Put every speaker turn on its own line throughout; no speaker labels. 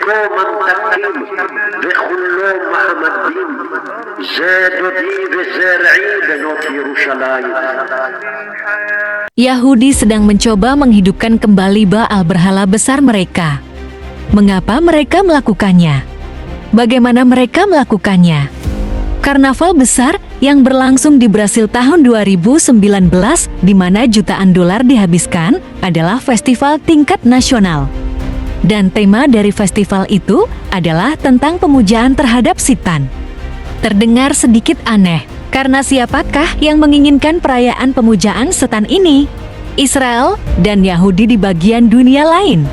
قوما تكيم بخلو محمد دين زادوا دي بزارعين بنوتي يروشلايم.
Yahudi sedang mencoba menghidupkan kembali Baal berhala besar mereka. Mengapa mereka melakukannya? Bagaimana mereka melakukannya? Karnaval besar yang berlangsung di Brasil tahun 2019, di mana jutaan dolar dihabiskan, adalah festival tingkat nasional. Dan tema dari festival itu adalah tentang pemujaan terhadap Setan. Terdengar sedikit aneh, karena siapakah yang menginginkan perayaan pemujaan setan ini? Israel dan Yahudi di bagian dunia lain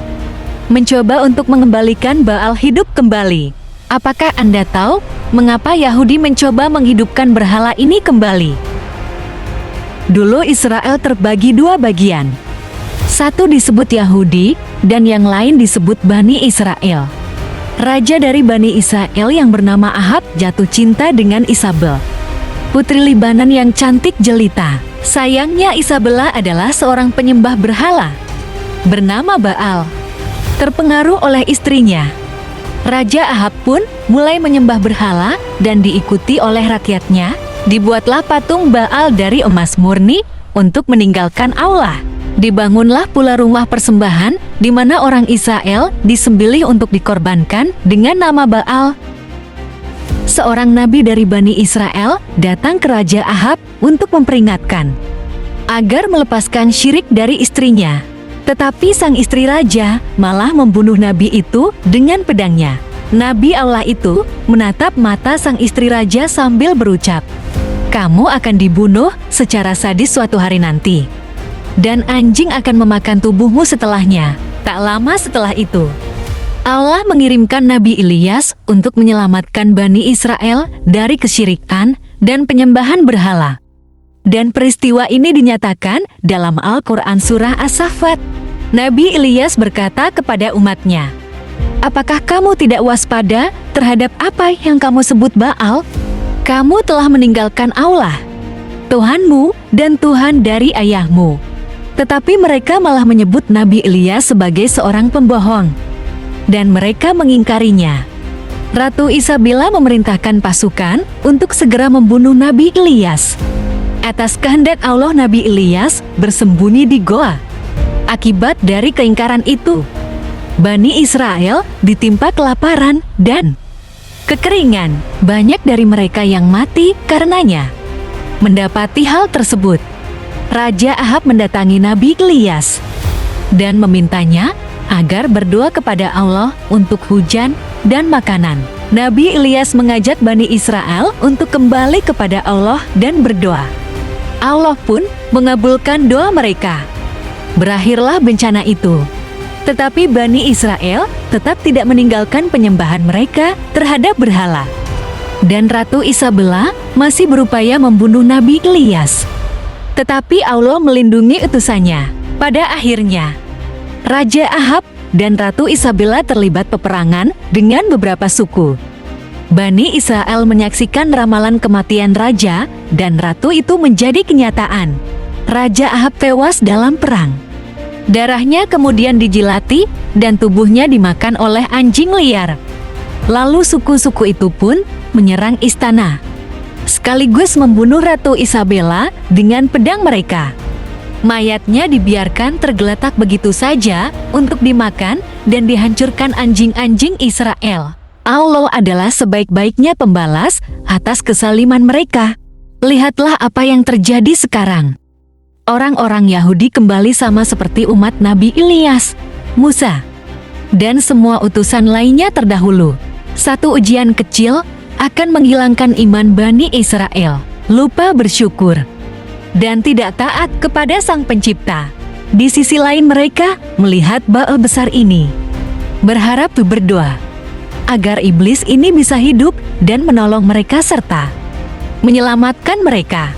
mencoba untuk mengembalikan Baal hidup kembali. Apakah Anda tahu mengapa Yahudi mencoba menghidupkan berhala ini kembali? Dulu Israel terbagi dua bagian. Satu disebut Yahudi dan yang lain disebut Bani Israel. Raja dari Bani Israel yang bernama Ahab jatuh cinta dengan Isabel, putri Libanon yang cantik jelita. Sayangnya Isabella adalah seorang penyembah berhala bernama Baal. Terpengaruh oleh istrinya, Raja Ahab pun mulai menyembah berhala dan diikuti oleh rakyatnya. Dibuatlah patung Baal dari emas murni untuk meninggalkan Allah. Dibangunlah pula rumah persembahan di mana orang Israel disembelih untuk dikorbankan dengan nama Baal. Seorang nabi dari Bani Israel datang ke Raja Ahab untuk memperingatkan agar melepaskan syirik dari istrinya. Tetapi sang istri raja malah membunuh nabi itu dengan pedangnya. Nabi Allah itu menatap mata sang istri raja sambil berucap, "Kamu akan dibunuh secara sadis suatu hari nanti, dan anjing akan memakan tubuhmu setelahnya." Tak lama setelah itu, Allah mengirimkan Nabi Ilyas untuk menyelamatkan Bani Israel dari kesyirikan dan penyembahan berhala. Dan peristiwa ini dinyatakan dalam Al-Quran Surah As-Saffat. Nabi Ilyas berkata kepada umatnya, "Apakah kamu tidak waspada terhadap apa yang kamu sebut Baal? Kamu telah meninggalkan Allah, Tuhanmu dan Tuhan dari ayahmu." Tetapi mereka malah menyebut Nabi Ilyas sebagai seorang pembohong, dan mereka mengingkarinya. Ratu Isabella memerintahkan pasukan untuk segera membunuh Nabi Ilyas. Atas kehendak Allah, Nabi Ilyas bersembunyi di goa. Akibat dari keingkaran itu, Bani Israel ditimpa kelaparan dan kekeringan. Banyak dari mereka yang mati karenanya. Mendapati hal tersebut, Raja Ahab mendatangi Nabi Ilyas dan memintanya agar berdoa kepada Allah untuk hujan dan makanan. Nabi Ilyas mengajak Bani Israel untuk kembali kepada Allah dan berdoa. Allah pun mengabulkan doa mereka. Berakhirlah bencana itu. Tetapi Bani Israel tetap tidak meninggalkan penyembahan mereka terhadap berhala. Dan Ratu Isabella masih berupaya membunuh Nabi Ilyas. Tetapi Allah melindungi utusannya. Pada akhirnya, Raja Ahab dan Ratu Isabella terlibat peperangan dengan beberapa suku. Bani Israel menyaksikan ramalan kematian raja dan ratu itu menjadi kenyataan. Raja Ahab tewas dalam perang. Darahnya kemudian dijilati dan tubuhnya dimakan oleh anjing liar. Lalu suku-suku itu pun menyerang istana, sekaligus membunuh Ratu Isabella dengan pedang mereka. Mayatnya dibiarkan tergeletak begitu saja untuk dimakan dan dihancurkan anjing-anjing Israel. Allah adalah sebaik-baiknya pembalas atas kezaliman mereka. Lihatlah apa yang terjadi sekarang. Orang-orang Yahudi kembali sama seperti umat Nabi Ilyas, Musa, dan semua utusan lainnya terdahulu. Satu ujian kecil akan menghilangkan iman Bani Israel, lupa bersyukur, dan tidak taat kepada Sang Pencipta. Di sisi lain mereka melihat Baal besar ini, berharap berdoa agar iblis ini bisa hidup dan menolong mereka serta menyelamatkan mereka.